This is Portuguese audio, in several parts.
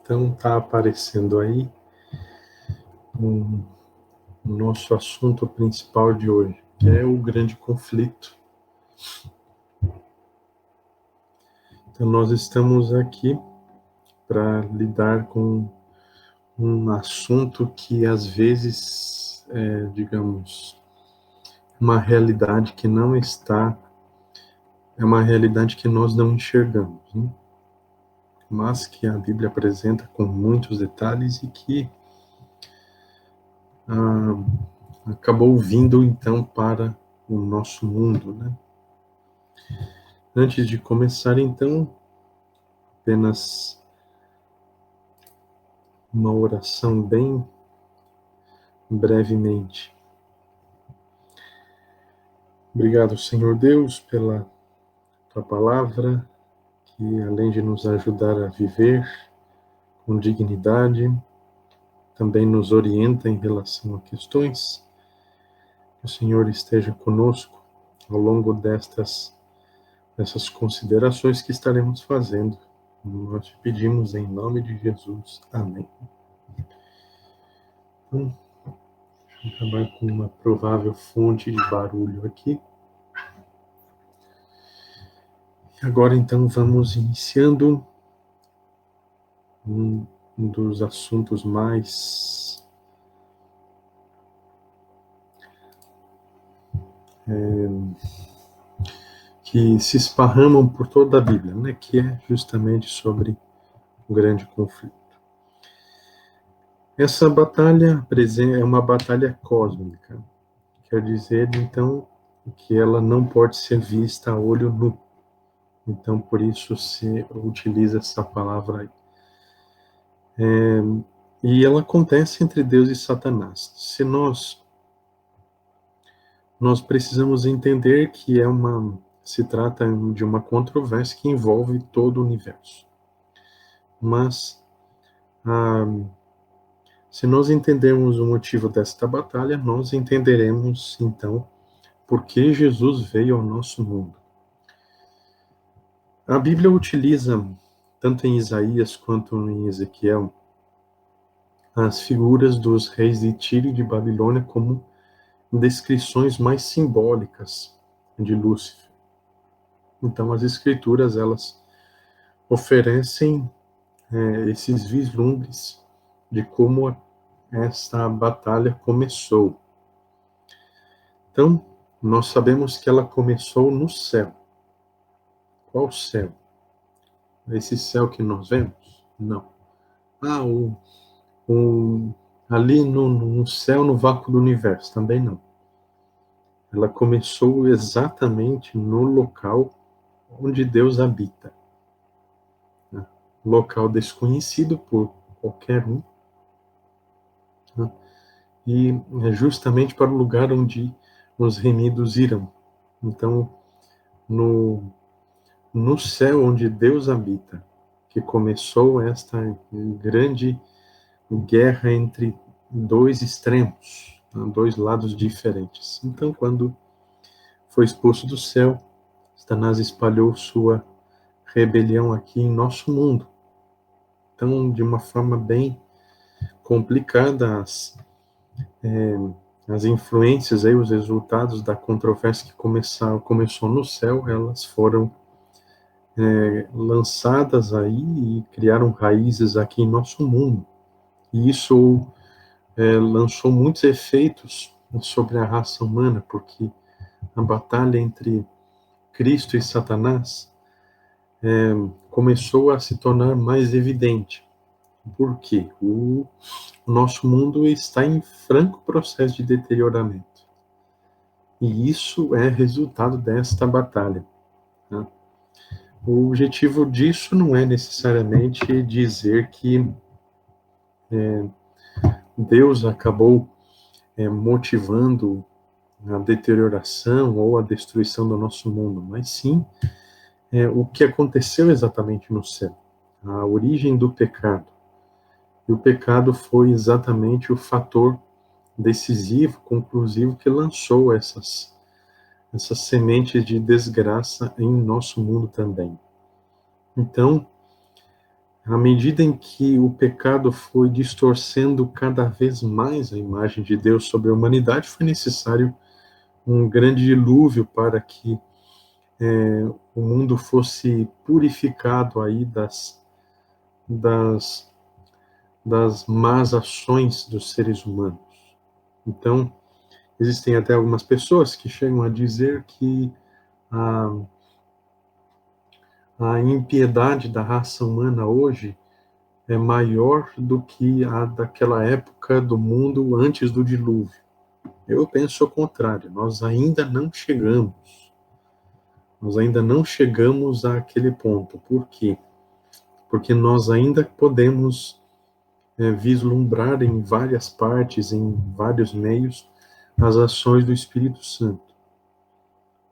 Então está aparecendo aí o nosso assunto principal de hoje, que é o grande conflito. Então nós estamos aqui para lidar com um assunto que às vezes é, digamos, uma realidade que não está, é uma realidade que nós não enxergamos, né? Mas que a Bíblia apresenta com muitos detalhes e que acabou vindo então para o nosso mundo, né? Antes de começar, então, apenas uma oração bem brevemente. Obrigado, Senhor Deus, pela tua palavra, que além de nos ajudar a viver com dignidade, também nos orienta em relação a questões. Que o Senhor esteja conosco ao longo dessas considerações que estaremos fazendo. Nós te pedimos em nome de Jesus. Amém. Então, deixa eu acabar com uma provável fonte de barulho aqui. E agora, então, vamos iniciando um dos assuntos mais que se esparramam por toda a Bíblia, né? Que é justamente sobre o grande conflito. Essa batalha é uma batalha cósmica, quer dizer, então, que ela não pode ser vista a olho nu. Então, por isso se utiliza essa palavra aí. E ela acontece entre Deus e Satanás. Se nós precisamos entender que se trata de uma controvérsia que envolve todo o universo. Mas, se nós entendermos o motivo desta batalha, nós entenderemos, então, por que Jesus veio ao nosso mundo. A Bíblia utiliza, tanto em Isaías quanto em Ezequiel, as figuras dos reis de Tiro e de Babilônia como descrições mais simbólicas de Lúcifer. Então, as escrituras, elas oferecem esses vislumbres de como esta batalha começou. Então, nós sabemos que ela começou no céu. Qual céu? Esse céu que nós vemos? Não. Ali no céu, no vácuo do universo, também não. Ela começou exatamente no local onde Deus habita. Né? Local desconhecido por qualquer um. Né? E é justamente para o lugar onde os remidos irão. Então, no céu onde Deus habita, que começou esta grande guerra entre dois extremos, dois lados diferentes. Então, quando foi expulso do céu, Satanás espalhou sua rebelião aqui em nosso mundo. Então, de uma forma bem complicada, as influências, aí, os resultados da controvérsia que começou no céu, elas foram lançadas aí e criaram raízes aqui em nosso mundo. E isso lançou muitos efeitos sobre a raça humana, porque a batalha entre Cristo e Satanás começou a se tornar mais evidente. Por quê? O nosso mundo está em franco processo de deterioramento. E isso é resultado desta batalha. Né? O objetivo disso não é necessariamente dizer que Deus acabou motivando a deterioração ou a destruição do nosso mundo, mas sim o que aconteceu exatamente no céu, a origem do pecado. E o pecado foi exatamente o fator decisivo, conclusivo, que lançou essas sementes de desgraça em nosso mundo também. Então, À medida em que o pecado foi distorcendo cada vez mais a imagem de Deus sobre a humanidade, foi necessário um grande dilúvio para que o mundo fosse purificado aí das, das más ações dos seres humanos. Então, existem até algumas pessoas que chegam a dizer que a, a impiedade da raça humana hoje é maior do que a daquela época do mundo antes do dilúvio. Eu penso o contrário, nós ainda não chegamos àquele ponto. Por quê? Porque nós ainda podemos vislumbrar em várias partes, em vários meios, as ações do Espírito Santo.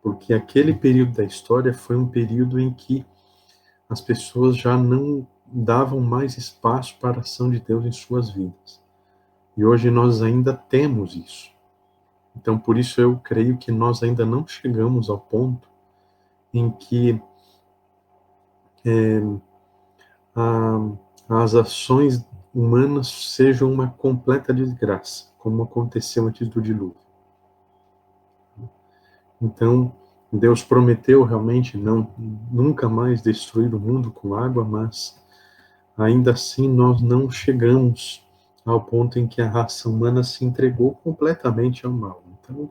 Porque aquele período da história foi um período em que as pessoas já não davam mais espaço para a ação de Deus em suas vidas. E hoje nós ainda temos isso. Então, por isso eu creio que nós ainda não chegamos ao ponto em que as ações humanas sejam uma completa desgraça, como aconteceu antes do dilúvio. Então, Deus prometeu realmente nunca mais destruir o mundo com água, mas ainda assim nós não chegamos ao ponto em que a raça humana se entregou completamente ao mal. Então,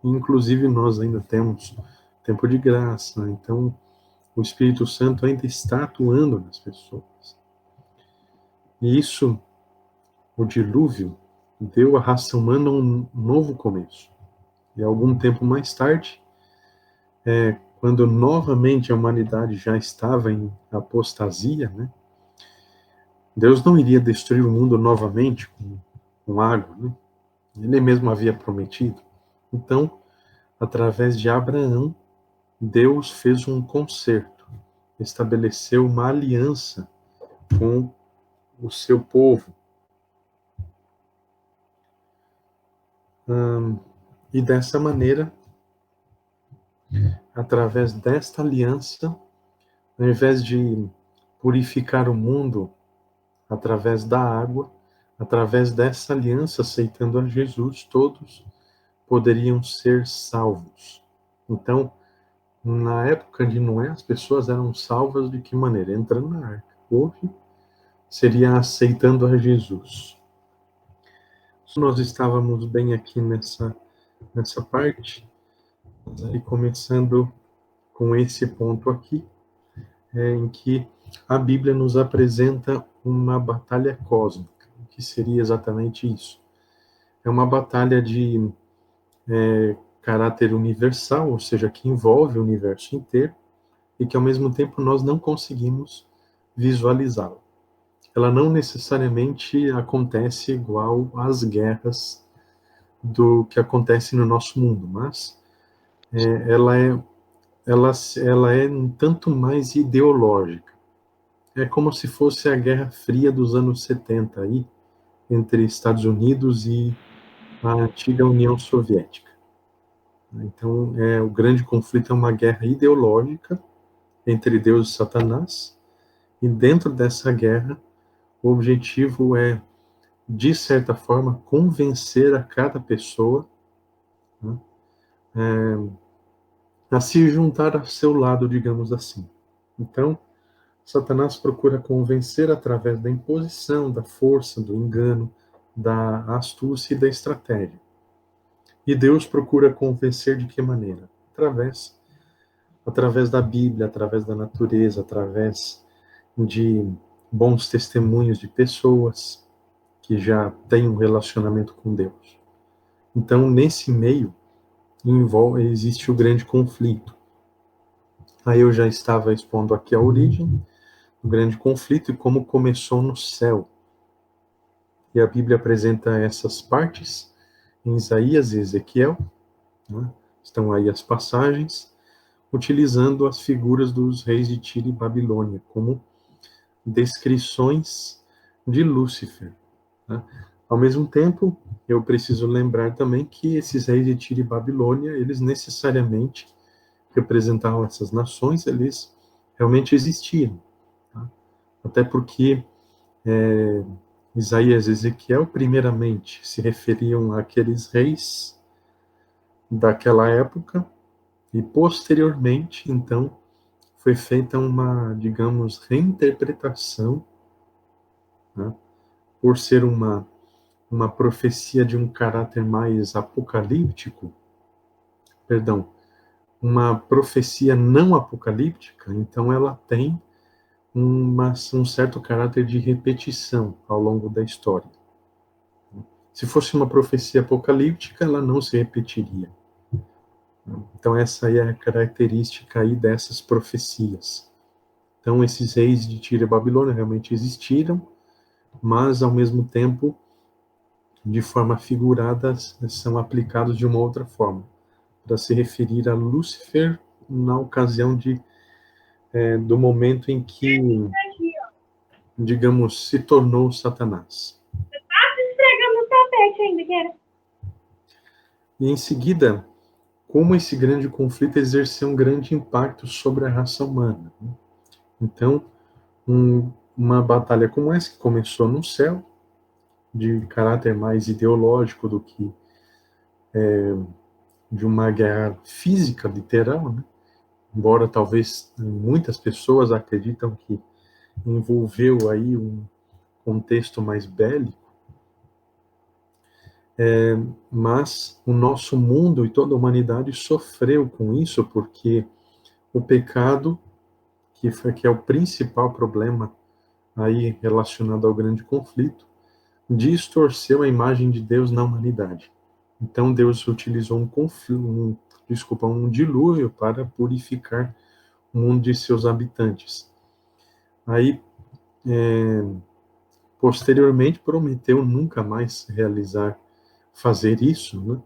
inclusive nós ainda temos tempo de graça, então o Espírito Santo ainda está atuando nas pessoas. E isso, o dilúvio, deu à raça humana um novo começo. E algum tempo mais tarde, quando novamente a humanidade já estava em apostasia, né, Deus não iria destruir o mundo novamente com água, né? Ele mesmo havia prometido. Então, através de Abraão, Deus fez um concerto, estabeleceu uma aliança com o seu povo. E dessa maneira, através desta aliança, ao invés de purificar o mundo através da água, através dessa aliança, aceitando a Jesus, todos poderiam ser salvos. Então, na época de Noé, as pessoas eram salvas de que maneira? Entrando na arca. Hoje, seria aceitando a Jesus. Nós estávamos bem aqui nessa parte, e começando com esse ponto aqui, em que a Bíblia nos apresenta uma batalha cósmica. O que seria exatamente isso? É uma batalha de caráter universal, ou seja, que envolve o universo inteiro, e que ao mesmo tempo nós não conseguimos visualizá-la. Ela não necessariamente acontece igual às guerras do que acontece no nosso mundo, mas ela é um tanto mais ideológica. É como se fosse a Guerra Fria dos anos 70 aí, entre Estados Unidos e a antiga União Soviética. Então, o grande conflito é uma guerra ideológica entre Deus e Satanás, e dentro dessa guerra, o objetivo é, de certa forma, convencer a cada pessoa, né, a se juntar ao seu lado, digamos assim. Então, Satanás procura convencer através da imposição, da força, do engano, da astúcia e da estratégia. E Deus procura convencer de que maneira? Através da Bíblia, através da natureza, através de bons testemunhos de pessoas que já têm um relacionamento com Deus. Então, nesse meio, existe o grande conflito. Aí eu já estava expondo aqui a origem do grande conflito e como começou no céu. E a Bíblia apresenta essas partes em Isaías e Ezequiel, né? Estão aí as passagens, utilizando as figuras dos reis de Tiro e Babilônia como descrições de Lúcifer, né? Ao mesmo tempo, eu preciso lembrar também que esses reis de Tiro e Babilônia, eles necessariamente representavam essas nações, eles realmente existiam. Tá? Até porque Isaías e Ezequiel, primeiramente, se referiam àqueles reis daquela época, e posteriormente, então, foi feita uma, digamos, reinterpretação, né, por ser uma profecia de um caráter mais apocalíptico, perdão, uma profecia não apocalíptica, então ela tem um certo caráter de repetição ao longo da história. Se fosse uma profecia apocalíptica, ela não se repetiria. Então essa aí é a característica aí dessas profecias. Então esses reis de Tiro e Babilônia realmente existiram, mas ao mesmo tempo, de forma figurada, são aplicados de uma outra forma, para se referir a Lúcifer na ocasião do momento em que, digamos, se tornou Satanás. Esfregando o tapete ainda, que era. E em seguida, como esse grande conflito exerceu um grande impacto sobre a raça humana. Então, uma batalha como essa, que começou no céu, de caráter mais ideológico do que de uma guerra física, literal, né? Embora talvez muitas pessoas acreditam que envolveu aí um contexto mais bélico, mas o nosso mundo e toda a humanidade sofreu com isso, porque o pecado, que é o principal problema aí relacionado ao grande conflito, distorceu a imagem de Deus na humanidade. Então Deus utilizou um dilúvio para purificar o mundo de seus habitantes. Aí, posteriormente, prometeu nunca mais fazer isso, né?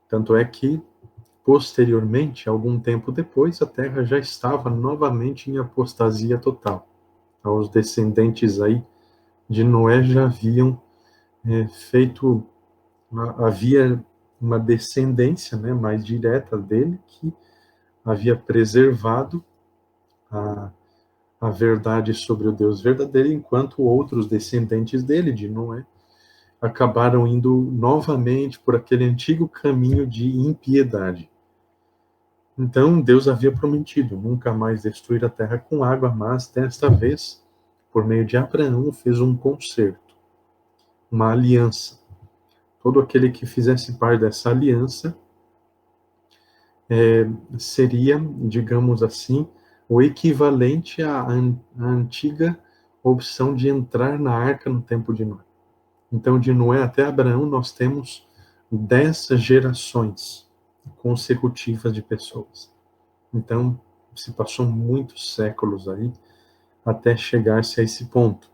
Tanto é que, posteriormente, algum tempo depois, a Terra já estava novamente em apostasia total. Os descendentes aí de Noé já haviam feito, havia uma descendência, né, mais direta dele, que havia preservado a, a verdade sobre o Deus verdadeiro, enquanto outros descendentes dele, de Noé, acabaram indo novamente por aquele antigo caminho de impiedade. Então Deus havia prometido nunca mais destruir a terra com água, mas desta vez, por meio de Abraão, fez um concerto, uma aliança. Todo aquele que fizesse parte dessa aliança seria, digamos assim, o equivalente à antiga opção de entrar na arca no tempo de Noé. Então, de Noé até Abraão, nós temos 10 gerações consecutivas de pessoas. Então, se passou muitos séculos aí até chegar-se a esse ponto.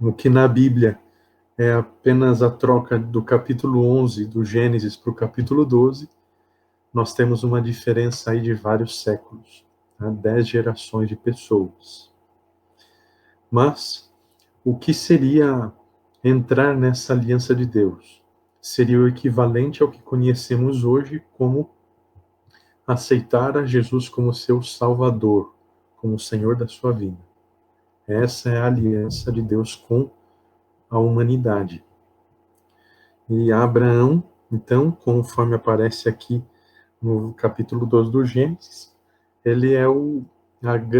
O que na Bíblia é apenas a troca do capítulo 11 do Gênesis para o capítulo 12, nós temos uma diferença aí de vários séculos, tá? 10 gerações de pessoas. Mas o que seria entrar nessa aliança de Deus? Seria o equivalente ao que conhecemos hoje como aceitar a Jesus como seu Salvador, como o Senhor da sua vida. Essa é a aliança de Deus com a humanidade. E Abraão, então, conforme aparece aqui no capítulo 12 do Gênesis, ele é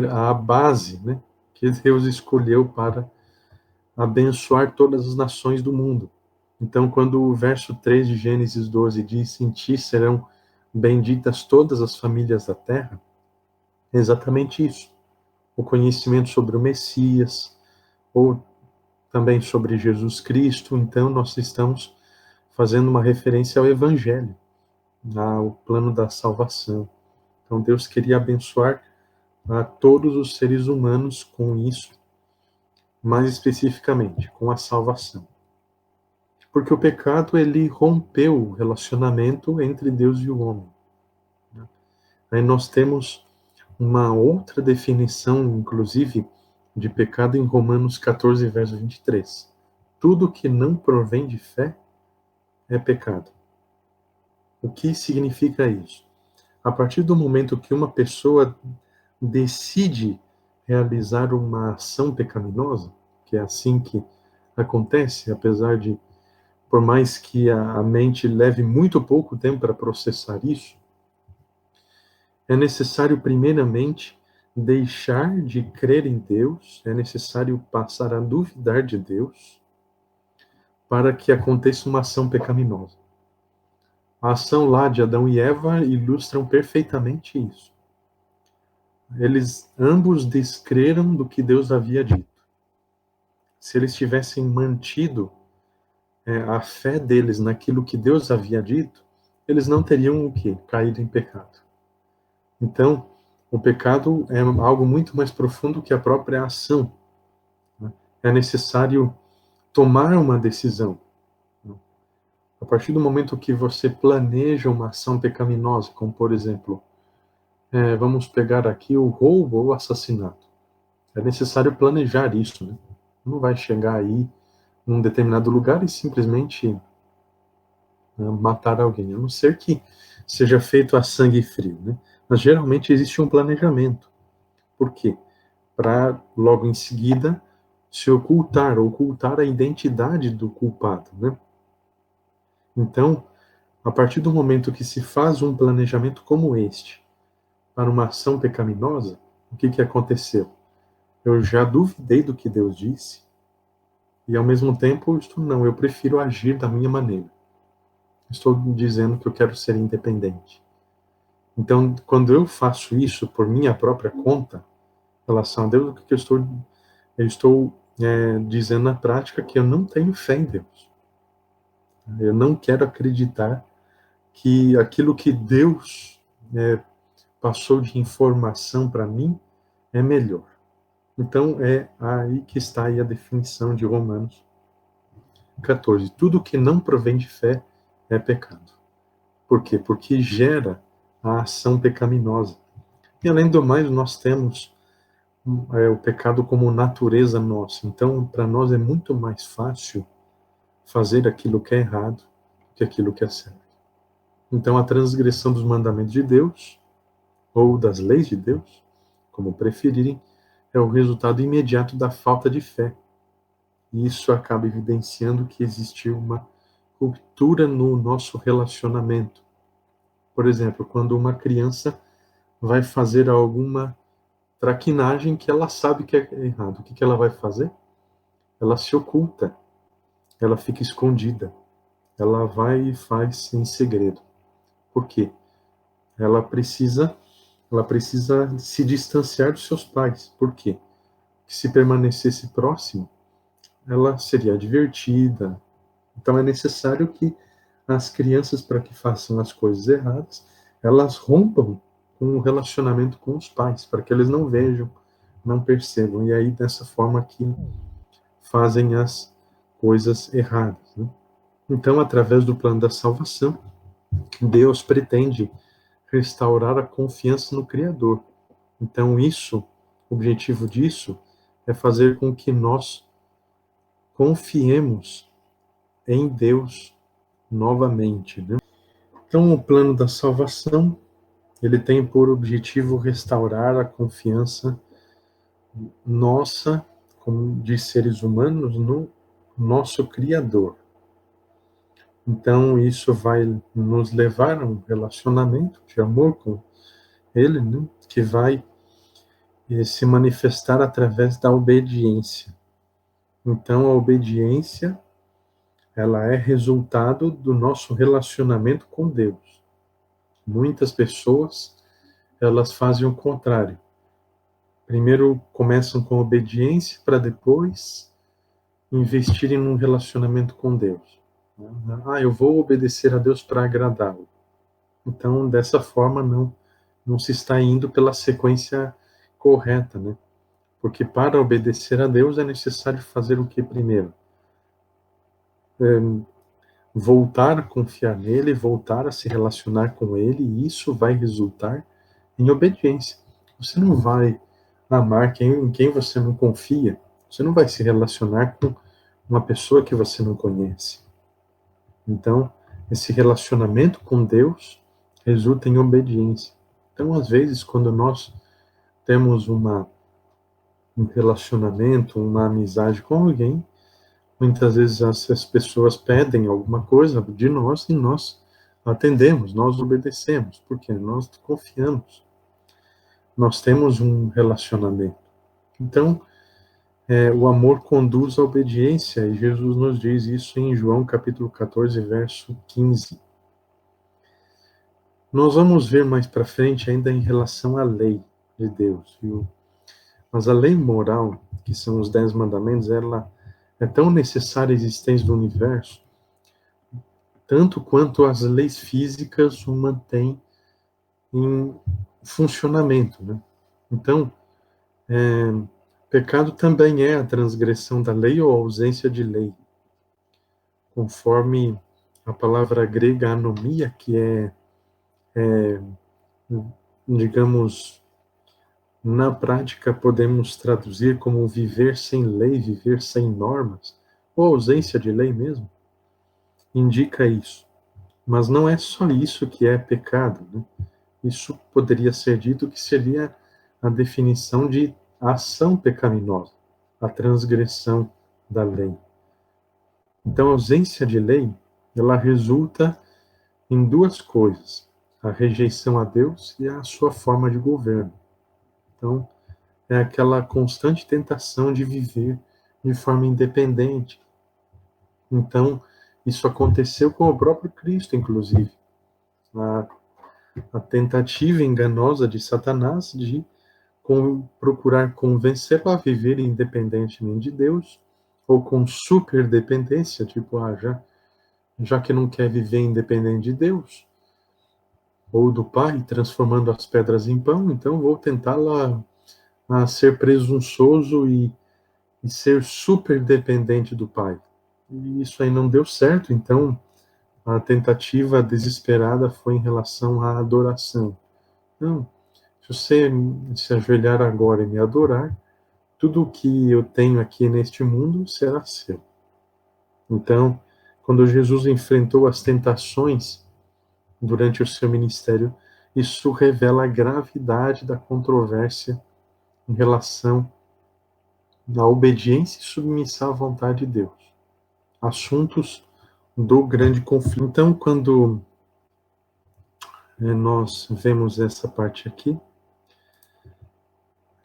a base, né, que Deus escolheu para abençoar todas as nações do mundo. Então, quando o verso 3 de Gênesis 12 diz: "Em ti serão benditas todas as famílias da terra", é exatamente isso. O conhecimento sobre o Messias, ou também sobre Jesus Cristo. Então, nós estamos fazendo uma referência ao Evangelho, ao plano da salvação. Então, Deus queria abençoar a todos os seres humanos com isso, mais especificamente, com a salvação. Porque o pecado, ele rompeu o relacionamento entre Deus e o homem. Aí nós temos uma outra definição, inclusive, de pecado em Romanos 14, verso 23. Tudo que não provém de fé é pecado. O que significa isso? A partir do momento que uma pessoa decide realizar uma ação pecaminosa, que é assim que acontece, apesar de, por mais que a mente leve muito pouco tempo para processar isso, é necessário, primeiramente, deixar de crer em Deus, é necessário passar a duvidar de Deus, para que aconteça uma ação pecaminosa. A ação lá de Adão e Eva ilustram perfeitamente isso. Eles ambos descreram do que Deus havia dito. Se eles tivessem mantido a fé deles naquilo que Deus havia dito, eles não teriam o quê? Caído em pecado. Então, o pecado é algo muito mais profundo que a própria ação. É necessário tomar uma decisão. A partir do momento que você planeja uma ação pecaminosa, como por exemplo, vamos pegar aqui o roubo ou o assassinato. É necessário planejar isso, né? Não vai chegar aí num determinado lugar e simplesmente matar alguém, a não ser que seja feito a sangue frio, né? Mas geralmente existe um planejamento. Por quê? Para logo em seguida se ocultar a identidade do culpado, né? Então, a partir do momento que se faz um planejamento como este para uma ação pecaminosa, o que aconteceu? Eu já duvidei do que Deus disse e ao mesmo tempo eu prefiro agir da minha maneira. Estou dizendo que eu quero ser independente. Então, quando eu faço isso por minha própria conta, em relação a Deus, o que eu estou dizendo na prática que eu não tenho fé em Deus. Eu não quero acreditar que aquilo que Deus passou de informação para mim é melhor. Então, é aí que está aí a definição de Romanos 14. Tudo que não provém de fé é pecado. Por quê? Porque gera a ação pecaminosa. E além do mais, nós temos o pecado como natureza nossa. Então, para nós é muito mais fácil fazer aquilo que é errado que aquilo que é certo. Então, a transgressão dos mandamentos de Deus, ou das leis de Deus, como preferirem, é o resultado imediato da falta de fé. E isso acaba evidenciando que existe uma ruptura no nosso relacionamento. Por exemplo, quando uma criança vai fazer alguma traquinagem que ela sabe que é errado, o que ela vai fazer? Ela se oculta, ela fica escondida, ela vai e faz em segredo. Por quê? Ela precisa se distanciar dos seus pais. Por quê? Porque se permanecesse próximo, ela seria advertida. Então é necessário que as crianças, para que façam as coisas erradas, elas rompam com o relacionamento com os pais, para que eles não vejam, não percebam. E aí, dessa forma que fazem as coisas erradas, né? Então, através do plano da salvação, Deus pretende restaurar a confiança no Criador. Então, o objetivo disso é fazer com que nós confiemos em Deus novamente, né? Então, o plano da salvação, ele tem por objetivo restaurar a confiança nossa, como de seres humanos, no nosso Criador. Então, isso vai nos levar a um relacionamento de amor com Ele, né, que vai se manifestar através da obediência. Então, a obediência, ela é resultado do nosso relacionamento com Deus. Muitas pessoas, elas fazem o contrário. Primeiro começam com obediência para depois investirem num relacionamento com Deus. Eu vou obedecer a Deus para agradá-lo. Então, dessa forma, não se está indo pela sequência correta, né? Porque para obedecer a Deus é necessário fazer o que primeiro? Voltar a confiar nele, voltar a se relacionar com ele, e isso vai resultar em obediência. Você não vai amar em quem você não confia, você não vai se relacionar com uma pessoa que você não conhece. Então, esse relacionamento com Deus resulta em obediência. Então, às vezes, quando nós temos uma um relacionamento, uma amizade com alguém, muitas vezes as pessoas pedem alguma coisa de nós e nós atendemos, nós obedecemos, porque nós confiamos, nós temos um relacionamento. Então, o amor conduz à obediência, e Jesus nos diz isso em João capítulo 14, verso 15. Nós vamos ver mais para frente ainda em relação à lei de Deus, viu? Mas a lei moral, que são os 10 mandamentos, ela é tão necessária à existência do universo, tanto quanto as leis físicas o mantêm em funcionamento, né? Então, pecado também é a transgressão da lei ou a ausência de lei, conforme a palavra grega anomia, que digamos, na prática podemos traduzir como viver sem lei, viver sem normas, ou ausência de lei mesmo, indica isso. Mas não é só isso que é pecado, né? Isso poderia ser dito que seria a definição de ação pecaminosa, a transgressão da lei. Então, a ausência de lei, ela resulta em duas coisas: a rejeição a Deus e a sua forma de governo. Então, é aquela constante tentação de viver de forma independente. Então, isso aconteceu com o próprio Cristo, inclusive. A tentativa enganosa de Satanás de procurar convencê-lo a viver independentemente de Deus, ou com superdependência, tipo, já que não quer viver independente de Deus, ou do Pai, transformando as pedras em pão, então vou tentá-la a ser presunçoso e ser super dependente do Pai. E isso aí não deu certo, então a tentativa desesperada foi em relação à adoração. Não, se você se ajoelhar agora e me adorar, tudo o que eu tenho aqui neste mundo será seu. Então, quando Jesus enfrentou as tentações durante o seu ministério, isso revela a gravidade da controvérsia em relação à obediência e submissão à vontade de Deus. Assuntos do grande conflito. Então, quando nós vemos essa parte aqui,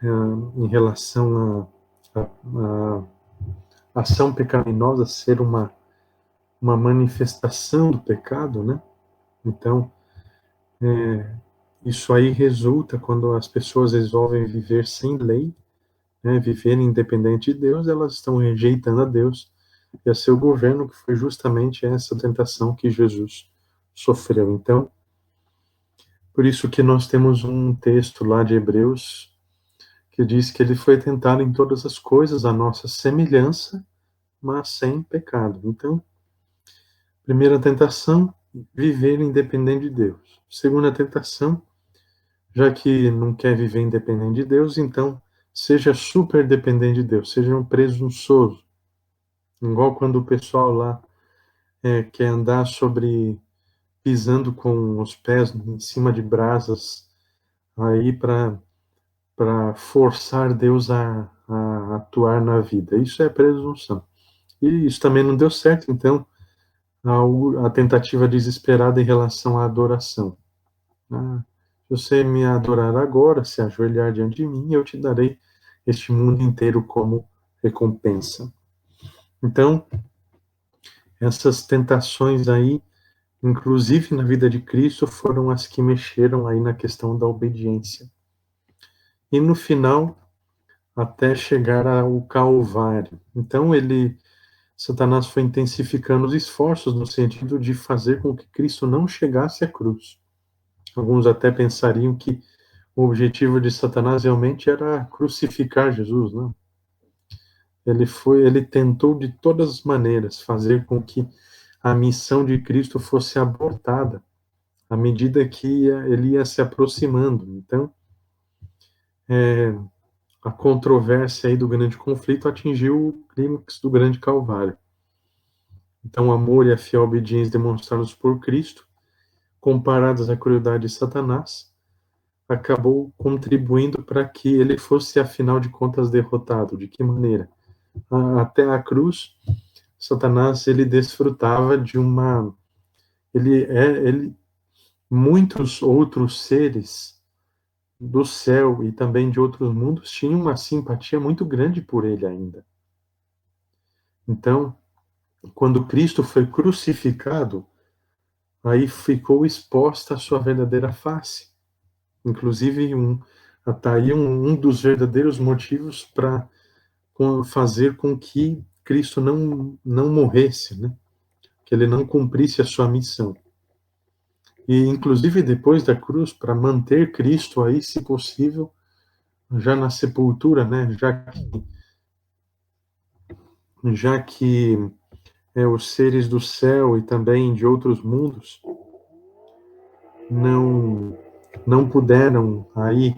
em relação à ação pecaminosa ser uma manifestação do pecado, né? Então, isso aí resulta quando as pessoas resolvem viver sem lei, né, viver independente de Deus, elas estão rejeitando a Deus e a seu governo, que foi justamente essa tentação que Jesus sofreu. Então, por isso que nós temos um texto lá de Hebreus que diz que ele foi tentado em todas as coisas, a nossa semelhança, mas sem pecado. Então, primeira tentação, viver independente de Deus. Segunda tentação, já que não quer viver independente de Deus, então seja super dependente de Deus, seja um presunçoso. Igual quando o pessoal lá quer andar pisando com os pés em cima de brasas, aí para forçar Deus a atuar na vida. Isso é presunção. E isso também não deu certo, então, a tentativa desesperada em relação à adoração. Se você me adorar agora, se ajoelhar diante de mim, eu te darei este mundo inteiro como recompensa. Então, essas tentações aí, inclusive na vida de Cristo, foram as que mexeram aí na questão da obediência. E no final, até chegar ao Calvário. Então, Satanás foi intensificando os esforços no sentido de fazer com que Cristo não chegasse à cruz. Alguns até pensariam que o objetivo de Satanás realmente era crucificar Jesus, não? Ele tentou de todas as maneiras fazer com que a missão de Cristo fosse abortada à medida que ele ia se aproximando. Então, a controvérsia aí do grande conflito atingiu o clímax do grande Calvário. Então, o amor e a fiel obediência demonstrados por Cristo, comparadas à crueldade de Satanás, acabou contribuindo para que ele fosse, afinal de contas, derrotado. De que maneira? Até a cruz, Satanás, ele desfrutava de uma... muitos outros seres do céu e também de outros mundos tinham uma simpatia muito grande por ele ainda. Então, quando Cristo foi crucificado, aí ficou exposta a sua verdadeira face. Inclusive, tá aí um dos verdadeiros motivos para fazer com que Cristo não morresse, né? Que ele não cumprisse a sua missão. E, inclusive, depois da cruz, para manter Cristo aí, se possível, já na sepultura, né? Já que os seres do céu e também de outros mundos não não puderam aí,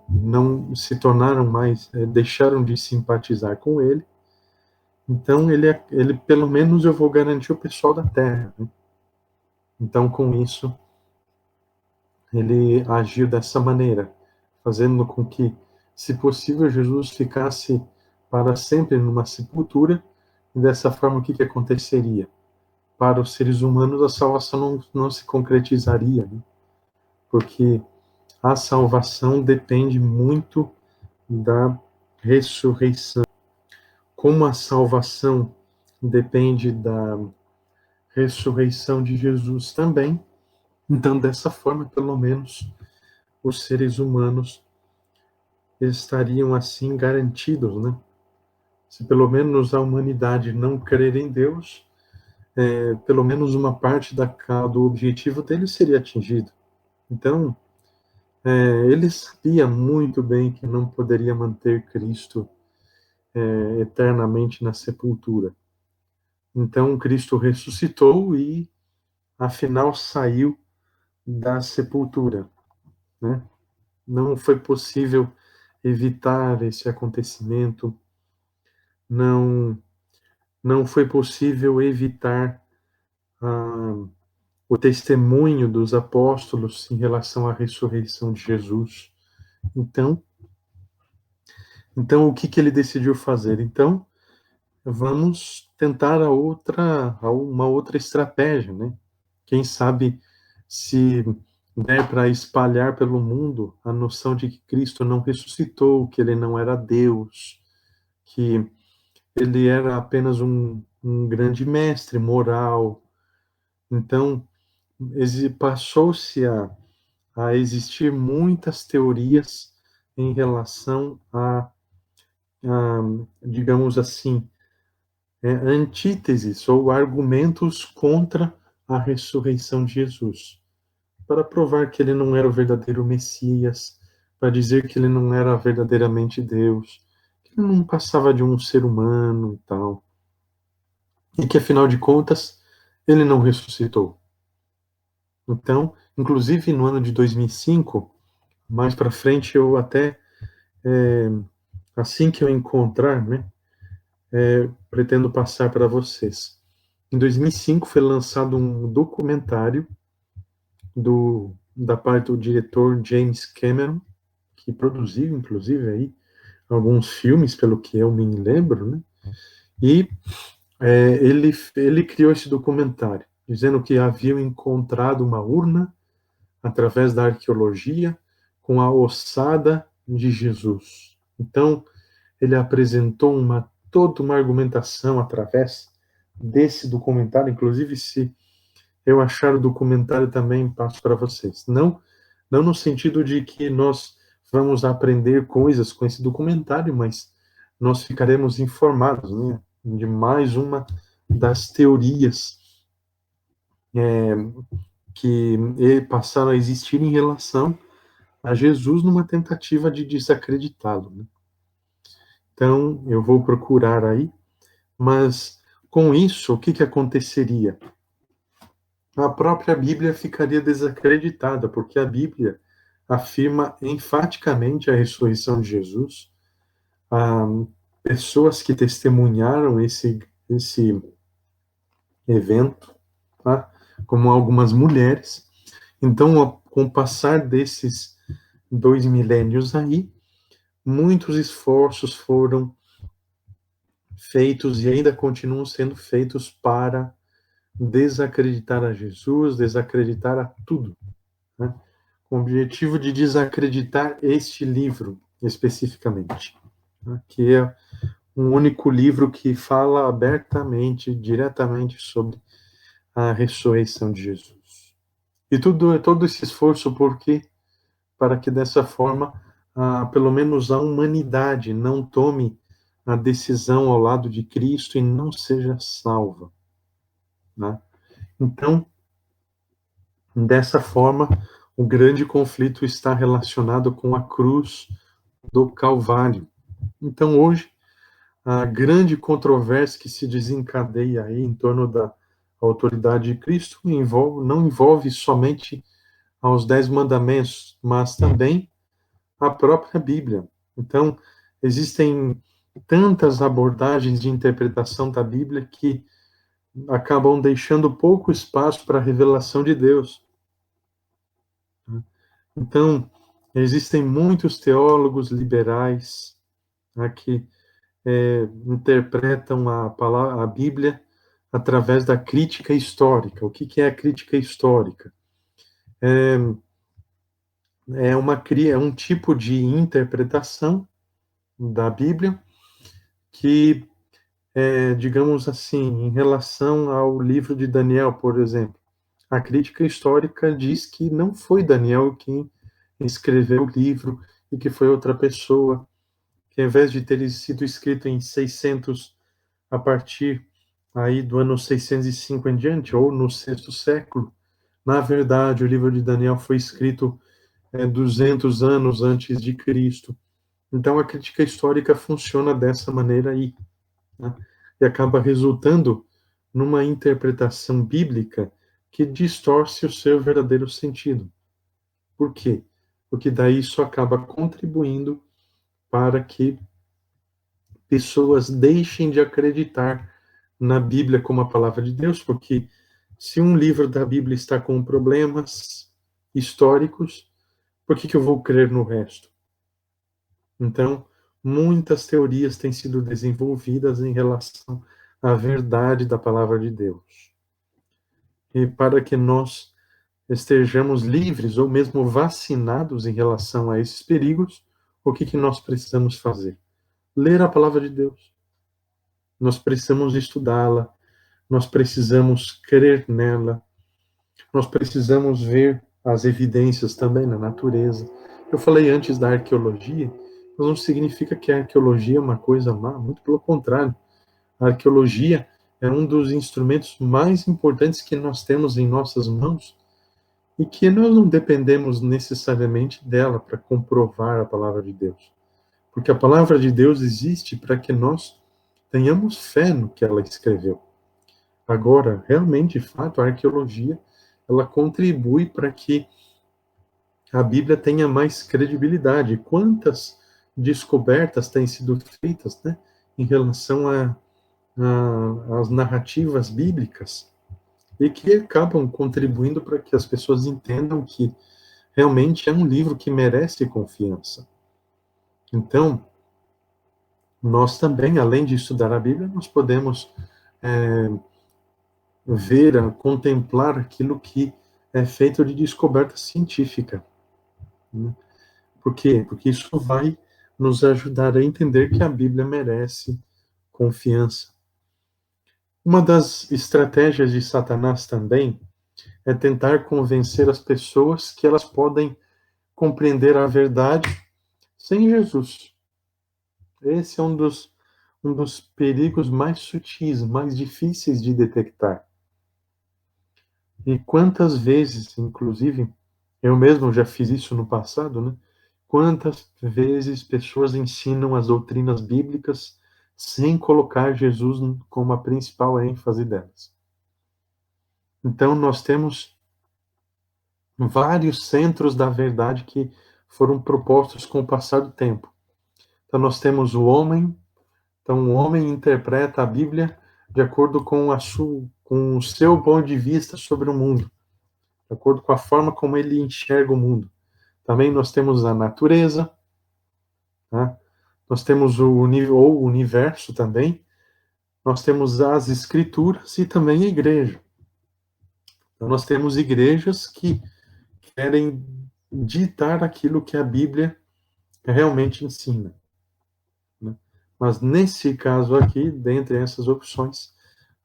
não se tornaram mais, deixaram de simpatizar com ele. Então ele pelo menos eu vou garantir o pessoal da Terra, né? Então com isso ele agiu dessa maneira, fazendo com que, se possível, Jesus ficasse para sempre numa sepultura, e dessa forma o que aconteceria? Para os seres humanos a salvação não se concretizaria, né? Porque a salvação depende muito da ressurreição. Como a salvação depende da ressurreição de Jesus também, então dessa forma, pelo menos, os seres humanos estariam assim garantidos, né? Se pelo menos a humanidade não crer em Deus, pelo menos uma parte do objetivo dele seria atingido. Então, ele sabia muito bem que não poderia manter Cristo eternamente na sepultura. Então, Cristo ressuscitou e, afinal, saiu da sepultura, né? Não foi possível evitar esse acontecimento, não, não foi possível evitar o testemunho dos apóstolos em relação à ressurreição de Jesus. Então o que ele decidiu fazer? Então, vamos tentar uma outra estratégia, né? Quem sabe se der para espalhar pelo mundo a noção de que Cristo não ressuscitou, que ele não era Deus, que ele era apenas um grande mestre moral. Então, passou-se a existir muitas teorias em relação a digamos assim, antíteses ou argumentos contra a ressurreição de Jesus, para provar que ele não era o verdadeiro Messias, para dizer que ele não era verdadeiramente Deus, que ele não passava de um ser humano e tal, e que afinal de contas ele não ressuscitou. Então, inclusive no ano de 2005, mais para frente eu até, assim que eu encontrar, né, pretendo passar para vocês. Em 2005 foi lançado um documentário da parte do diretor James Cameron, que produziu, inclusive, aí, alguns filmes, pelo que eu me lembro, né? E ele criou esse documentário, dizendo que haviam encontrado uma urna, através da arqueologia, com a ossada de Jesus. Então, ele apresentou toda uma argumentação através desse documentário, inclusive se eu achar o documentário também passo para vocês. Não no sentido de que nós vamos aprender coisas com esse documentário, mas nós ficaremos informados, né, de mais uma das teorias que passaram a existir em relação a Jesus numa tentativa de desacreditá-lo, né? Então, eu vou procurar aí, mas com isso, o que aconteceria? A própria Bíblia ficaria desacreditada, porque a Bíblia afirma enfaticamente a ressurreição de Jesus. Há pessoas que testemunharam esse evento, tá? Como algumas mulheres. Então, com o passar desses 2 milênios aí, muitos esforços foram feitos e ainda continuam sendo feitos para desacreditar a Jesus, desacreditar a tudo, né? Com o objetivo de desacreditar este livro especificamente, né? Que é um único livro que fala abertamente, diretamente sobre a ressurreição de Jesus. E todo esse esforço por quê? Para que dessa forma, pelo menos a humanidade não tome a decisão ao lado de Cristo e não seja salva, né? Então, dessa forma, o grande conflito está relacionado com a cruz do Calvário. Então, hoje, a grande controvérsia que se desencadeia aí em torno da autoridade de Cristo não envolve somente aos 10 mandamentos, mas também a própria Bíblia. Então, existem tantas abordagens de interpretação da Bíblia que acabam deixando pouco espaço para a revelação de Deus. Então, existem muitos teólogos liberais, né, que interpretam a Bíblia através da crítica histórica. O que é a crítica histórica? É um tipo de interpretação da Bíblia que, digamos assim, em relação ao livro de Daniel, por exemplo, a crítica histórica diz que não foi Daniel quem escreveu o livro e que foi outra pessoa, que ao invés de ter sido escrito em 600, a partir aí do ano 605 em diante, ou no sexto século, na verdade, o livro de Daniel foi escrito 200 anos antes de Cristo. Então, a crítica histórica funciona dessa maneira aí, né? E acaba resultando numa interpretação bíblica que distorce o seu verdadeiro sentido. Por quê? Porque daí isso acaba contribuindo para que pessoas deixem de acreditar na Bíblia como a palavra de Deus, porque se um livro da Bíblia está com problemas históricos, por que eu vou crer no resto? Então, muitas teorias têm sido desenvolvidas em relação à verdade da palavra de Deus. E para que nós estejamos livres ou mesmo vacinados em relação a esses perigos, o que nós precisamos fazer? Ler a palavra de Deus. Nós precisamos estudá-la, nós precisamos crer nela, nós precisamos ver as evidências também na natureza. Eu falei antes da arqueologia, mas não significa que a arqueologia é uma coisa má, muito pelo contrário. A arqueologia é um dos instrumentos mais importantes que nós temos em nossas mãos e que nós não dependemos necessariamente dela para comprovar a palavra de Deus. Porque a palavra de Deus existe para que nós tenhamos fé no que ela escreveu. Agora, realmente, de fato, a arqueologia, ela contribui para que a Bíblia tenha mais credibilidade. Quantas descobertas têm sido feitas, né, em relação às narrativas bíblicas e que acabam contribuindo para que as pessoas entendam que realmente é um livro que merece confiança. Então, nós também, além de estudar a Bíblia, nós podemos ver, contemplar aquilo que é feito de descoberta científica, né? Por quê? Porque isso vai nos ajudar a entender que a Bíblia merece confiança. Uma das estratégias de Satanás também é tentar convencer as pessoas que elas podem compreender a verdade sem Jesus. Esse é um dos perigos mais sutis, mais difíceis de detectar. E quantas vezes, inclusive, eu mesmo já fiz isso no passado, né? Quantas vezes pessoas ensinam as doutrinas bíblicas sem colocar Jesus como a principal ênfase delas. Então, nós temos vários centros da verdade que foram propostos com o passar do tempo. Então, nós temos o homem. Então, o homem interpreta a Bíblia de acordo com o seu ponto de vista sobre o mundo. de acordo com a forma como ele enxerga o mundo. Também nós temos a natureza, né? Nós temos o universo também, nós temos as escrituras e também a igreja. Então, nós temos igrejas que querem ditar aquilo que a Bíblia realmente ensina, né? Mas nesse caso aqui, dentre essas opções,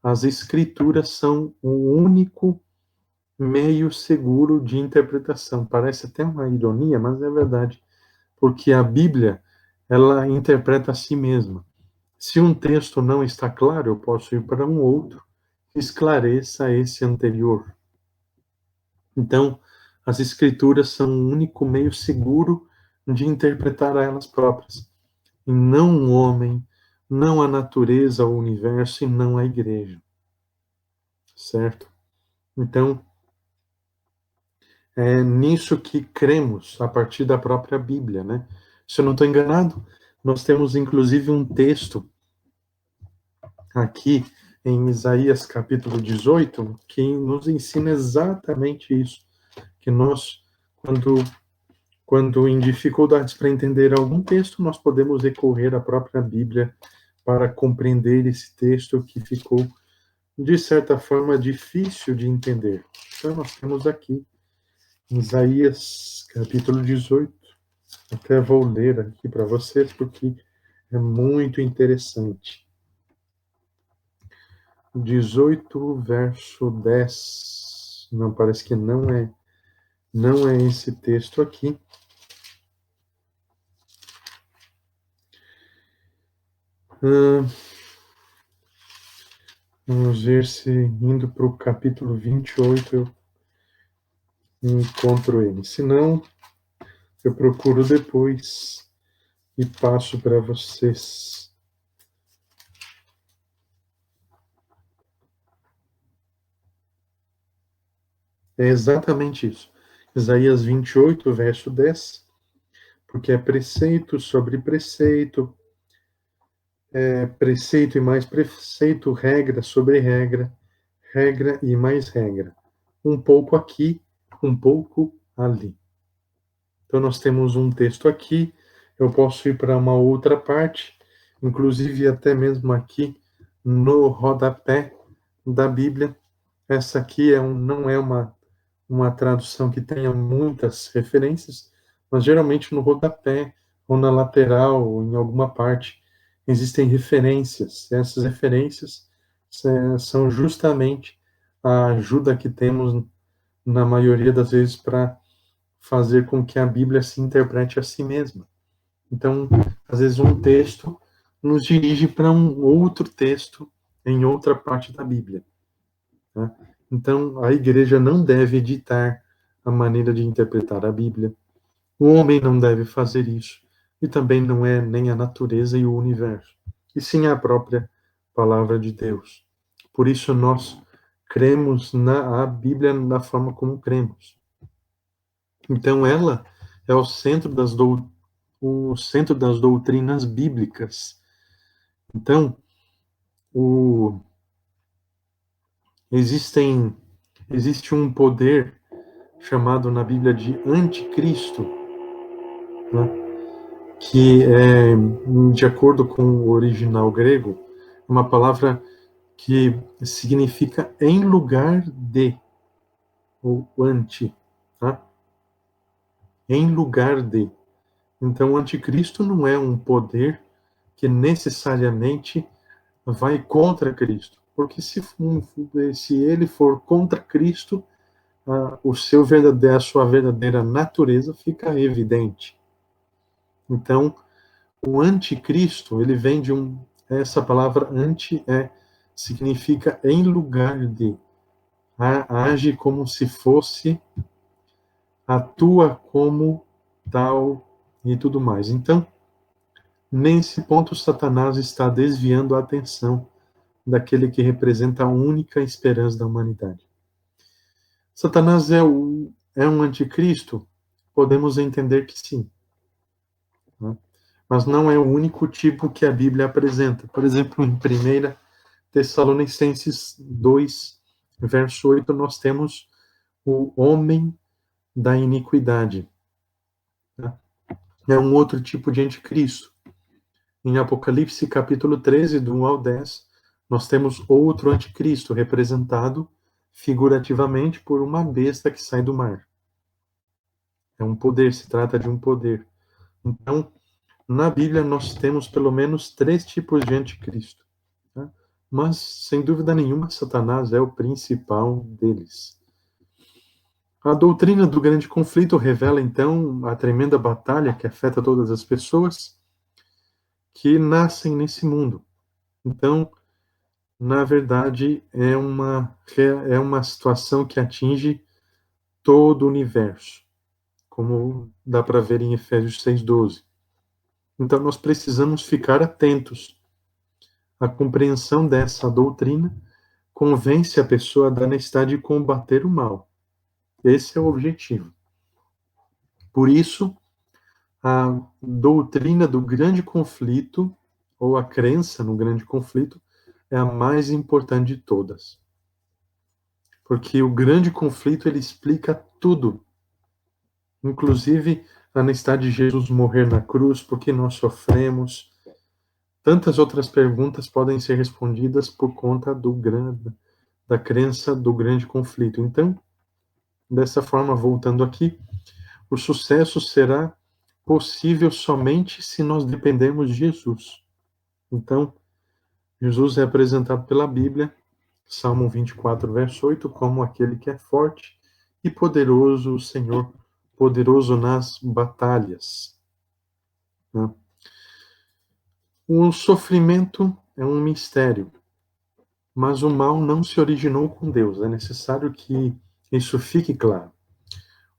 as escrituras são o único meio seguro de interpretação. Parece até uma ironia, mas é verdade, porque a Bíblia, ela interpreta a si mesma. Se um texto não está claro, eu posso ir para um outro que esclareça esse anterior. Então, as escrituras são o único meio seguro de interpretar a elas próprias. E não um homem, não a natureza, o universo e não a igreja. Certo? Então, é nisso que cremos a partir da própria Bíblia, né? Se eu não estou enganado, nós temos inclusive um texto aqui em Isaías capítulo 18 que nos ensina exatamente isso, que nós, quando em dificuldades para entender algum texto, nós podemos recorrer à própria Bíblia para compreender esse texto que ficou, de certa forma, difícil de entender. Então, nós temos aqui Isaías, capítulo 18. Até vou ler aqui para vocês, porque é muito interessante. 18, verso 10. Não, parece que não é esse texto aqui. Vamos ver se indo para o capítulo 28 eu encontro ele. Se não, eu procuro depois e passo para vocês. É exatamente isso. Isaías 28, verso 10. Porque é preceito sobre preceito, preceito e mais preceito, regra sobre regra, regra e mais regra. Um pouco aqui, um pouco ali. Então, nós temos um texto aqui, eu posso ir para uma outra parte, inclusive até mesmo aqui no rodapé da Bíblia. Essa aqui não é uma tradução que tenha muitas referências, mas geralmente no rodapé, ou na lateral, ou em alguma parte, existem referências. Essas referências são justamente a ajuda que temos, na maioria das vezes, para fazer com que a Bíblia se interprete a si mesma. Então, às vezes um texto nos dirige para um outro texto em outra parte da Bíblia, né? Então, a igreja não deve editar a maneira de interpretar a Bíblia. O homem não deve fazer isso. E também não é nem a natureza e o universo, e sim a própria palavra de Deus. Por isso nós cremos na Bíblia da forma como cremos. Então ela é o centro das doutrinas bíblicas. Então, existe um poder chamado na Bíblia de anticristo, né? Que é, de acordo com o original grego, uma palavra que significa em lugar de, ou anti, tá? Em lugar de. Então, o anticristo não é um poder que necessariamente vai contra Cristo, porque se ele for contra Cristo, a sua verdadeira natureza fica evidente. Então, o anticristo, ele vem de essa palavra anti significa em lugar de, age como se fosse, atua como tal e tudo mais. Então, nesse ponto, Satanás está desviando a atenção daquele que representa a única esperança da humanidade. Satanás é um anticristo? Podemos entender que sim, né? Mas não é o único tipo que a Bíblia apresenta. Por exemplo, em 1 Tessalonicenses 2, verso 8, nós temos o homem da iniquidade. Tá? É um outro tipo de anticristo. Em Apocalipse capítulo 13, do 1 ao 10, nós temos outro anticristo representado figurativamente por uma besta que sai do mar. É um poder, se trata de um poder. Então, na Bíblia nós temos pelo menos 3 tipos de anticristo. Tá? Mas, sem dúvida nenhuma, Satanás é o principal deles. A doutrina do grande conflito revela, então, a tremenda batalha que afeta todas as pessoas que nascem nesse mundo. Então, na verdade, é uma situação que atinge todo o universo, como dá para ver em Efésios 6:12. Então, nós precisamos ficar atentos. A compreensão dessa doutrina convence a pessoa da necessidade de combater o mal. Esse é o objetivo. Por isso, a doutrina do grande conflito, ou a crença no grande conflito, é a mais importante de todas. Porque o grande conflito, ele explica tudo. Inclusive, a necessidade de Jesus morrer na cruz, por que nós sofremos. Tantas outras perguntas podem ser respondidas por conta da crença do grande conflito. Então, dessa forma, voltando aqui, o sucesso será possível somente se nós dependermos de Jesus. Então, Jesus é apresentado pela Bíblia, Salmo 24, verso 8, como aquele que é forte e poderoso, o Senhor, poderoso nas batalhas. Né? O sofrimento é um mistério, mas o mal não se originou com Deus. É necessário que isso fique claro.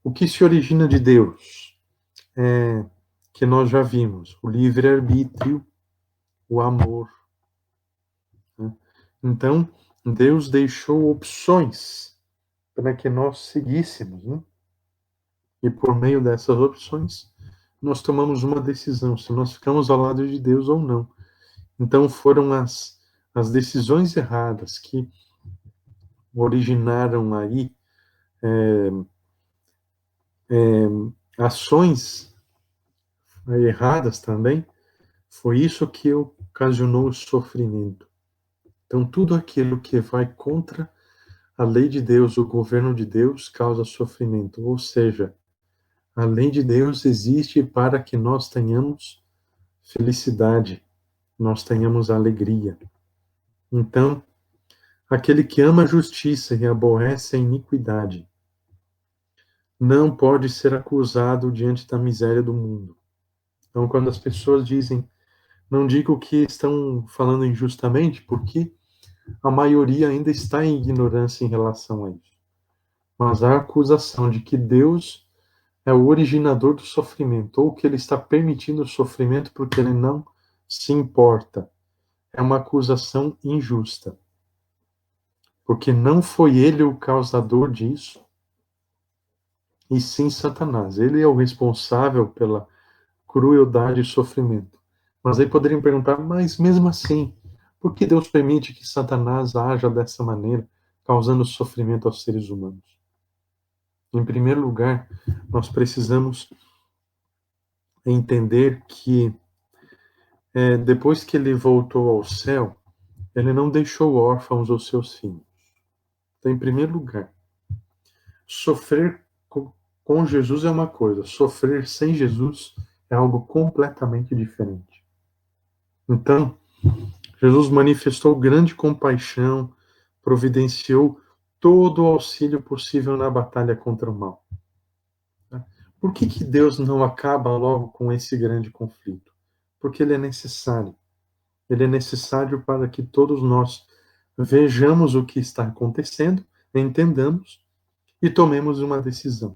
O que se origina de Deus é que nós já vimos, o livre-arbítrio, o amor. Né? Então, Deus deixou opções para que nós seguíssemos, né? E por meio dessas opções, nós tomamos uma decisão, se nós ficamos ao lado de Deus ou não. Então, foram as decisões erradas que originaram aí ações erradas também, foi isso que ocasionou o sofrimento. Então, tudo aquilo que vai contra a lei de Deus, o governo de Deus, causa sofrimento. Ou seja, a lei de Deus existe para que nós tenhamos felicidade, nós tenhamos alegria. Então, aquele que ama a justiça e aborrece a iniquidade não pode ser acusado diante da miséria do mundo. Então, quando as pessoas dizem, não digo que estão falando injustamente, porque a maioria ainda está em ignorância em relação a isso. Mas a acusação de que Deus é o originador do sofrimento, ou que ele está permitindo o sofrimento porque ele não se importa, é uma acusação injusta. Porque não foi ele o causador disso, e sim Satanás. Ele é o responsável pela crueldade e sofrimento. Mas aí poderiam perguntar, mas mesmo assim, por que Deus permite que Satanás haja dessa maneira, causando sofrimento aos seres humanos? Em primeiro lugar, nós precisamos entender que depois que ele voltou ao céu, ele não deixou órfãos os seus filhos. Então, em primeiro lugar, sofrer com Jesus é uma coisa, sofrer sem Jesus é algo completamente diferente. Então, Jesus manifestou grande compaixão, providenciou todo o auxílio possível na batalha contra o mal. Por que Deus não acaba logo com esse grande conflito? Porque ele é necessário. Ele é necessário para que todos nós vejamos o que está acontecendo, entendamos e tomemos uma decisão.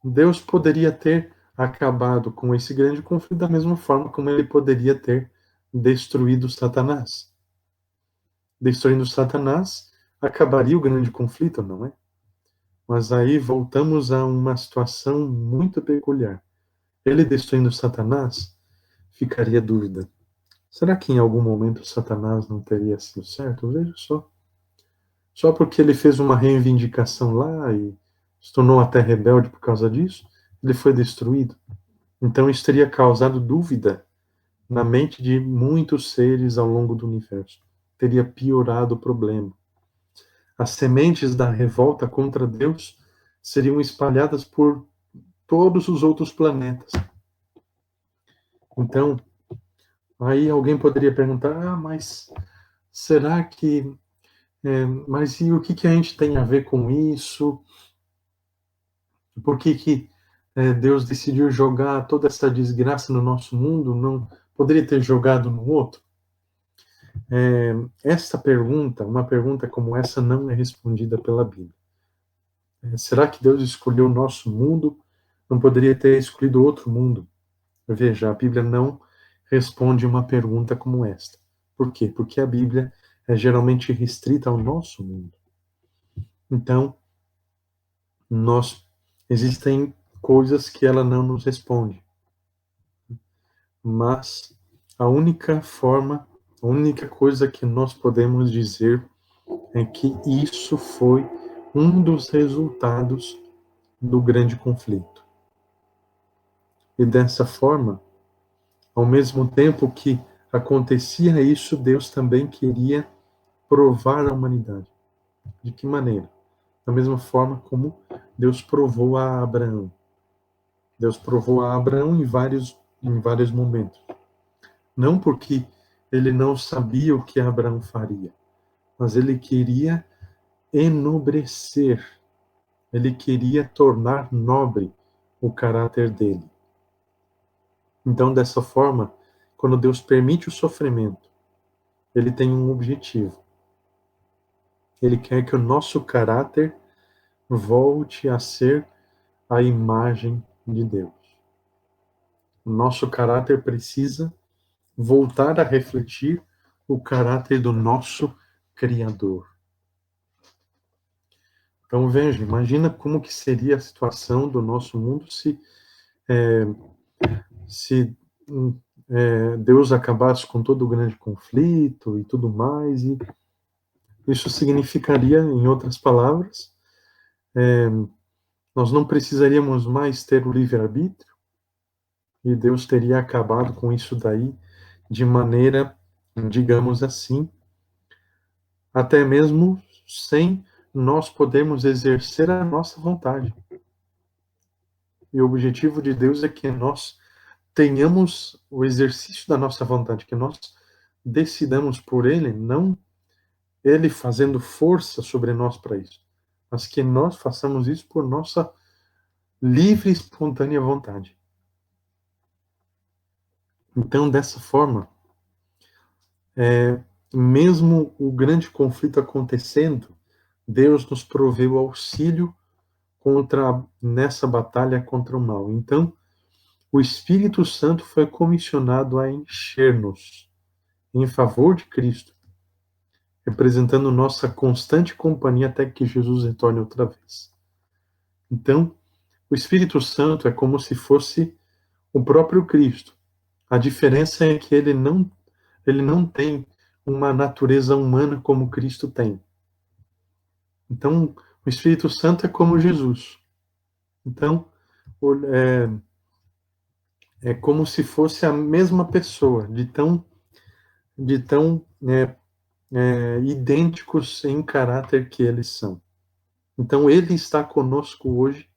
Deus poderia ter acabado com esse grande conflito da mesma forma como ele poderia ter destruído Satanás. Destruindo Satanás, acabaria o grande conflito, não é? Mas aí voltamos a uma situação muito peculiar. Ele destruindo Satanás, ficaria dúvida. Será que em algum momento Satanás não teria sido certo? Veja só. Só porque ele fez uma reivindicação lá e se tornou até rebelde por causa disso, ele foi destruído. Então isso teria causado dúvida na mente de muitos seres ao longo do universo. Teria piorado o problema. As sementes da revolta contra Deus seriam espalhadas por todos os outros planetas. Então, aí alguém poderia perguntar, mas será que... mas e o que a gente tem a ver com isso? Por que Deus decidiu jogar toda essa desgraça no nosso mundo? Não poderia ter jogado no outro? Essa pergunta, uma pergunta como essa, não é respondida pela Bíblia. Será que Deus escolheu o nosso mundo? Não poderia ter escolhido outro mundo? Veja, a Bíblia não responde uma pergunta como esta. Por quê? Porque a Bíblia é geralmente restrita ao nosso mundo. Então, existem coisas que ela não nos responde. Mas a única coisa que nós podemos dizer é que isso foi um dos resultados do grande conflito. E dessa forma, ao mesmo tempo que acontecia isso, Deus também queria provar a humanidade. De que maneira? Da mesma forma como Deus provou a Abraão. Deus provou a Abraão em vários momentos. Não porque ele não sabia o que Abraão faria, mas ele queria enobrecer, ele queria tornar nobre o caráter dele. Então, dessa forma, quando Deus permite o sofrimento, ele tem um objetivo. Ele quer que o nosso caráter volte a ser a imagem de Deus. O nosso caráter precisa voltar a refletir o caráter do nosso Criador. Então, veja, imagina como que seria a situação do nosso mundo se Deus acabasse com todo o grande conflito e tudo mais, e isso significaria, em outras palavras, nós não precisaríamos mais ter o livre-arbítrio, e Deus teria acabado com isso daí de maneira, digamos assim, até mesmo sem nós podermos exercer a nossa vontade. E o objetivo de Deus é que nós tenhamos o exercício da nossa vontade, que nós decidamos por Ele, não Ele fazendo força sobre nós para isso, mas que nós façamos isso por nossa livre e espontânea vontade. Então, dessa forma, mesmo o grande conflito acontecendo, Deus nos proveu auxílio nessa batalha contra o mal. Então, o Espírito Santo foi comissionado a encher-nos em favor de Cristo, representando nossa constante companhia até que Jesus retorne outra vez. Então, o Espírito Santo é como se fosse o próprio Cristo. A diferença é que ele não tem uma natureza humana como Cristo tem. Então, o Espírito Santo é como Jesus. Então, é como se fosse a mesma pessoa, de tão idênticos em caráter que eles são. Então, ele está conosco hoje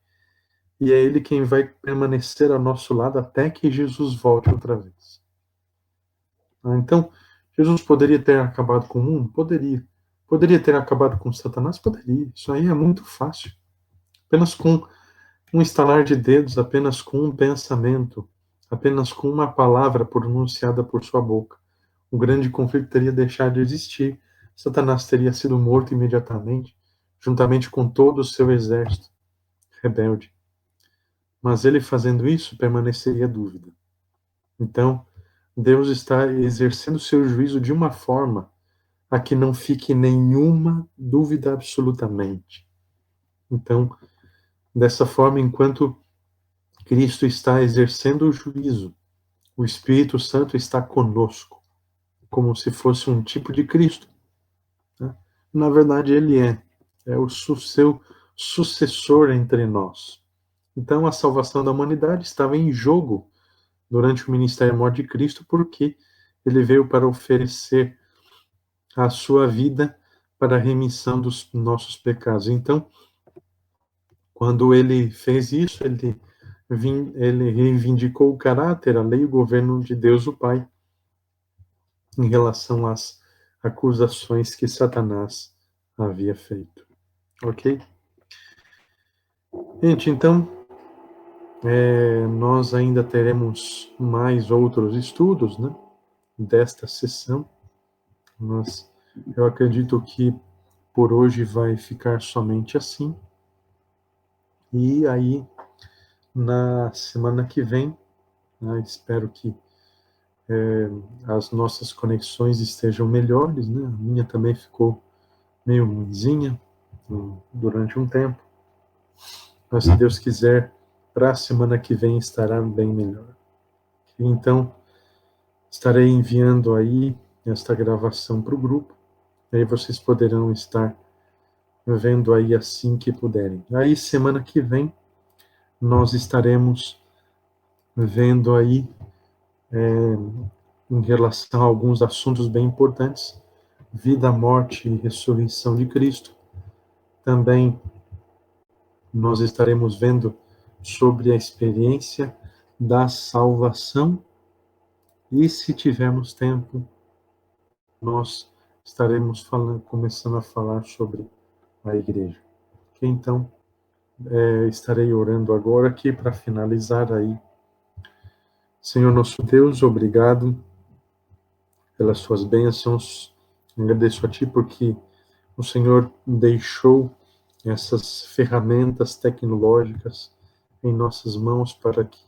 e é ele quem vai permanecer ao nosso lado até que Jesus volte outra vez. Então, Jesus poderia ter acabado com o mundo? Poderia. Poderia ter acabado com Satanás? Poderia. Isso aí é muito fácil. Apenas com um estalar de dedos, apenas com um pensamento, apenas com uma palavra pronunciada por sua boca. O grande conflito teria deixado de existir. Satanás teria sido morto imediatamente, juntamente com todo o seu exército rebelde. Mas ele fazendo isso, permaneceria dúvida. Então, Deus está exercendo seu juízo de uma forma a que não fique nenhuma dúvida absolutamente. Então, dessa forma, enquanto Cristo está exercendo o juízo, o Espírito Santo está conosco, como se fosse um tipo de Cristo. Né? Na verdade, ele é o seu sucessor entre nós. Então, a salvação da humanidade estava em jogo durante o ministério morto de Cristo, porque ele veio para oferecer a sua vida para a remissão dos nossos pecados. Então, quando ele fez isso, ele reivindicou o caráter, a lei e o governo de Deus, o Pai, em relação às acusações que Satanás havia feito. Ok? Gente, então, nós ainda teremos mais outros estudos, né, desta sessão, mas eu acredito que por hoje vai ficar somente assim. E aí, na semana que vem, né, espero que as nossas conexões estejam melhores, né? A minha também ficou meio ruinzinha durante um tempo. Mas, se Deus quiser, para a semana que vem estará bem melhor. Então, estarei enviando aí esta gravação para o grupo. Aí vocês poderão estar vendo aí assim que puderem. Aí, semana que vem, nós estaremos vendo aí em relação a alguns assuntos bem importantes: vida, morte e ressurreição de Cristo. Também nós estaremos vendo sobre a experiência da salvação e, se tivermos tempo, nós estaremos começando a falar sobre a igreja. Então, estarei orando agora aqui para finalizar aí. Senhor nosso Deus, obrigado pelas suas bênçãos. Agradeço a Ti porque o Senhor deixou essas ferramentas tecnológicas em nossas mãos para que,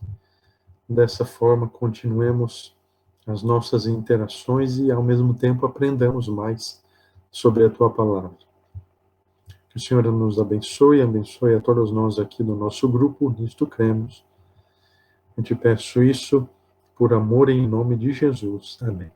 dessa forma, continuemos as nossas interações e, ao mesmo tempo, aprendamos mais sobre a Tua Palavra. Que o Senhor nos abençoe a todos nós aqui do nosso grupo, nisto cremos. Eu te peço isso por amor e em nome de Jesus. Amém.